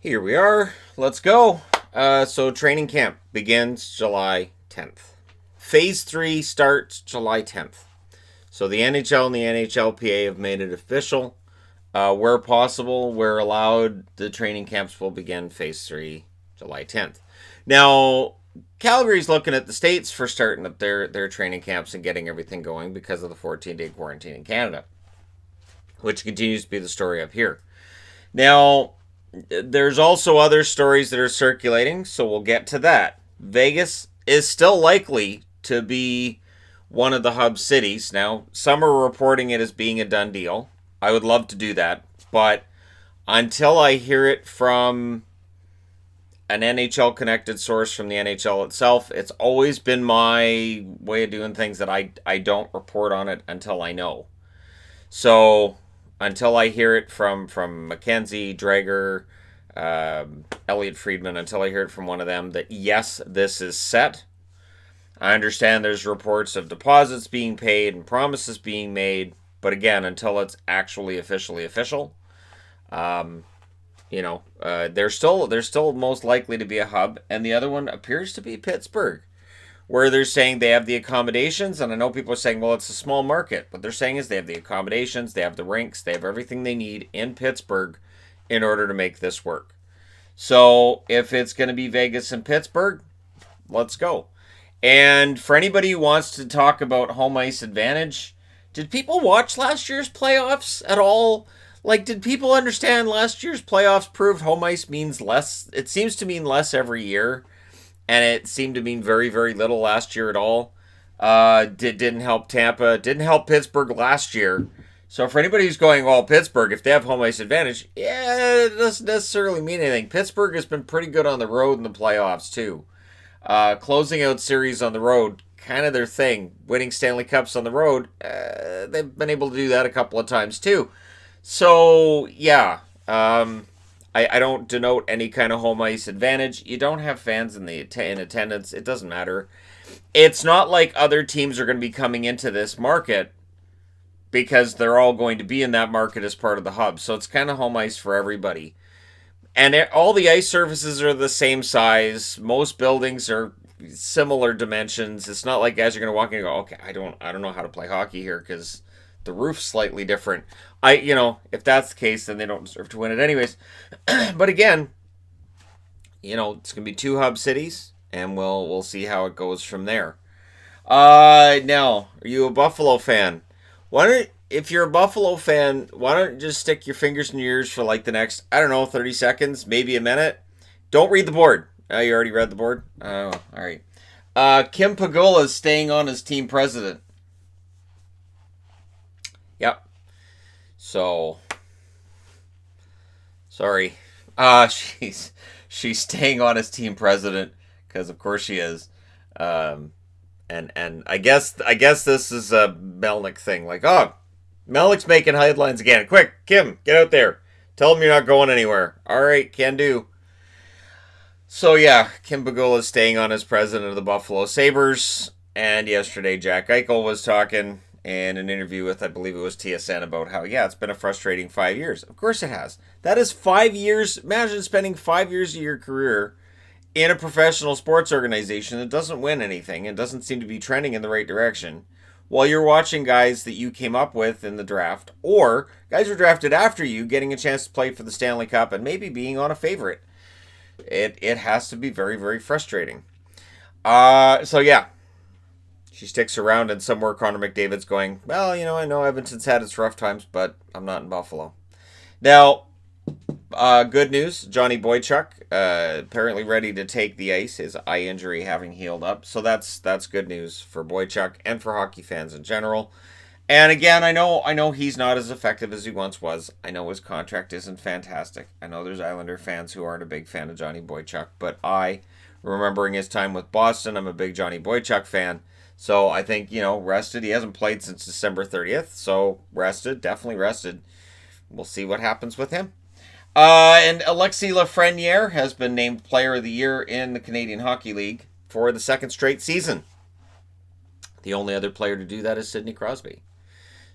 Here we are. Let's go. So training camp begins July 10th. Phase 3 starts July 10th. So the NHL and the NHLPA have made it official. Where possible, where allowed, the training camps will begin Phase 3 July 10th. Now, Calgary's looking at the States for starting up their training camps and getting everything going because of the 14-day quarantine in Canada, which continues to be the story up here. Now, there's also other stories that are circulating, so we'll get to that. Vegas is still likely to be one of the hub cities. Now, some are reporting it as being a done deal. I would love to do that, but until I hear it from an NHL connected source from the NHL itself, it's always been my way of doing things that I don't report on it until I know. So until I hear it from Mackenzie, Drager, Elliot Friedman, until I hear it from one of them that yes, this is set. I understand there's reports of deposits being paid and promises being made, but again, until it's actually officially official, there's still most likely to be a hub, and the other one appears to be Pittsburgh, where they're saying they have the accommodations, and I know people are saying, well, it's a small market. What they're saying is they have the accommodations, they have the rinks, they have everything they need in Pittsburgh in order to make this work. So if it's going to be Vegas and Pittsburgh, let's go. And for anybody who wants to talk about home ice advantage, did people watch last year's playoffs at all? Like, did people understand last year's playoffs proved home ice means less? It seems to mean less every year, and it seemed to mean very, very little last year at all. Didn't help Tampa, didn't help Pittsburgh last year. So for anybody who's going, well, Pittsburgh, if they have home ice advantage, yeah, it doesn't necessarily mean anything. Pittsburgh has been pretty good on the road in the playoffs, too. Closing out series on the road, kind of their thing. Winning Stanley Cups on the road, they've been able to do that a couple of times, too. So, yeah, I don't denote any kind of home ice advantage. You don't have fans in attendance. It doesn't matter. It's not like other teams are going to be coming into this market because they're all going to be in that market as part of the hub. So it's kind of home ice for everybody. And all the ice surfaces are the same size. Most buildings are similar dimensions. It's not like guys are going to walk in and go, okay, I don't know how to play hockey here because the roof's slightly different. If that's the case, then they don't deserve to win it anyways. But again, it's gonna be two hub cities, and we'll see how it goes from there. Now, are you a Buffalo fan? If you're a Buffalo fan, why don't you just stick your fingers in your ears for like the next, I don't know, 30 seconds, maybe a minute. Don't read the board. You already read the board? Oh, all right. Kim Pegula is staying on as team president. Yep. So, sorry. She's staying on as team president because of course she is. And I guess this is a Melnick thing. Like, oh, Melnick's making headlines again. Quick, Kim, get out there. Tell him you're not going anywhere. All right, can do. So yeah, Kim Pegula is staying on as president of the Buffalo Sabres. And yesterday, Jack Eichel was talking in an interview with, I believe it was TSN, about how, yeah, it's been a frustrating 5 years. Of course it has. That is 5 years. Imagine spending 5 years of your career in a professional sports organization that doesn't win anything and doesn't seem to be trending in the right direction while you're watching guys that you came up with in the draft or guys who were drafted after you getting a chance to play for the Stanley Cup and maybe being on a favorite. It has to be very, very frustrating. So yeah, she sticks around, and somewhere Connor McDavid's going, well, I know Edmonton's had its rough times, but I'm not in Buffalo. Now, good news, Johnny Boychuk apparently ready to take the ice, his eye injury having healed up. So that's good news for Boychuk and for hockey fans in general. And again, I know he's not as effective as he once was. I know his contract isn't fantastic. I know there's Islander fans who aren't a big fan of Johnny Boychuk, but remembering his time with Boston, I'm a big Johnny Boychuk fan. So I think, rested. He hasn't played since December 30th. So rested, definitely rested. We'll see what happens with him. And Alexis Lafreniere has been named Player of the Year in the Canadian Hockey League for the second straight season. The only other player to do that is Sidney Crosby.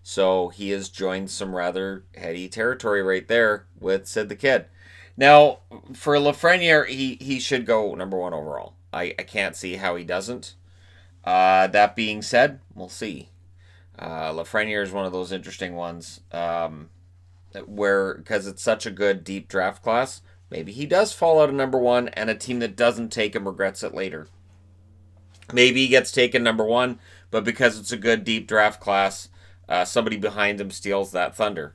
So he has joined some rather heady territory right there with Sid the Kid. Now, for Lafreniere, he should go number one overall. I can't see how he doesn't. That being said, we'll see. Lafreniere is one of those interesting ones where, because it's such a good deep draft class, maybe he does fall out of number one and a team that doesn't take him regrets it later. Maybe he gets taken number one, but because it's a good deep draft class, somebody behind him steals that thunder.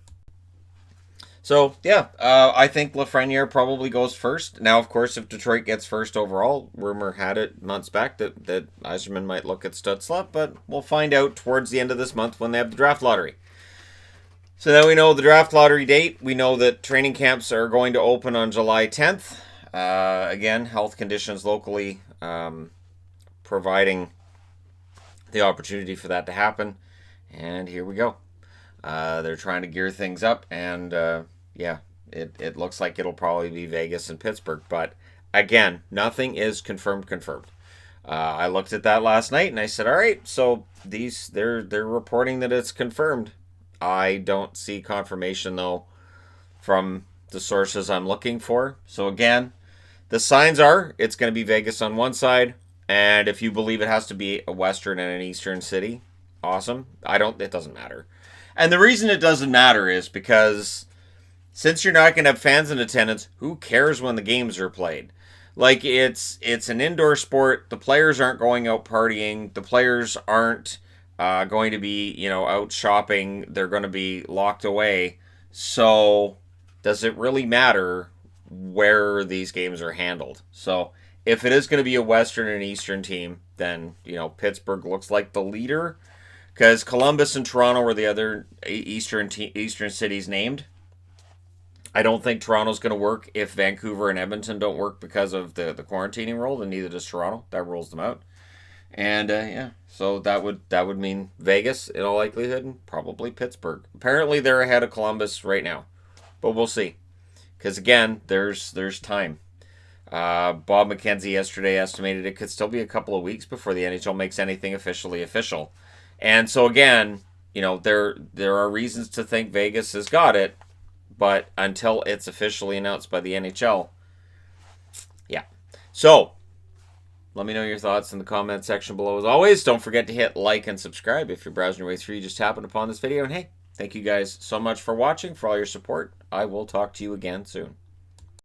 So, yeah, I think Lafreniere probably goes first. Now, of course, if Detroit gets first overall, rumor had it months back that Yzerman might look at Stutzla, but we'll find out towards the end of this month when they have the draft lottery. So then we know the draft lottery date. We know that training camps are going to open on July 10th. Again, health conditions locally providing the opportunity for that to happen. And here we go. They're trying to gear things up, and yeah, it looks like it'll probably be Vegas and Pittsburgh. But again, nothing is confirmed. I looked at that last night, and I said, all right, so they're reporting that it's confirmed. I don't see confirmation, though, from the sources I'm looking for. So again, the signs are it's going to be Vegas on one side, and if you believe it has to be a Western and an Eastern city, awesome. It doesn't matter. And the reason it doesn't matter is because since you're not going to have fans in attendance, who cares when the games are played? Like, it's an indoor sport. The players aren't going out partying. The players aren't going to be, out shopping. They're going to be locked away. So, does it really matter where these games are handled? So, if it is going to be a Western and Eastern team, then, Pittsburgh looks like the leader. Because Columbus and Toronto were the other Eastern cities named. I don't think Toronto's going to work if Vancouver and Edmonton don't work because of the quarantining rule, and neither does Toronto. That rules them out. And yeah, so that would mean Vegas in all likelihood, and probably Pittsburgh. Apparently they're ahead of Columbus right now, but we'll see. Because again, there's time. Bob McKenzie yesterday estimated it could still be a couple of weeks before the NHL makes anything officially official. And so again, there are reasons to think Vegas has got it, but until it's officially announced by the NHL, yeah. So, let me know your thoughts in the comment section below. As always, don't forget to hit like and subscribe if you're browsing your way through. You just happened upon this video. And hey, thank you guys so much for watching, for all your support. I will talk to you again soon.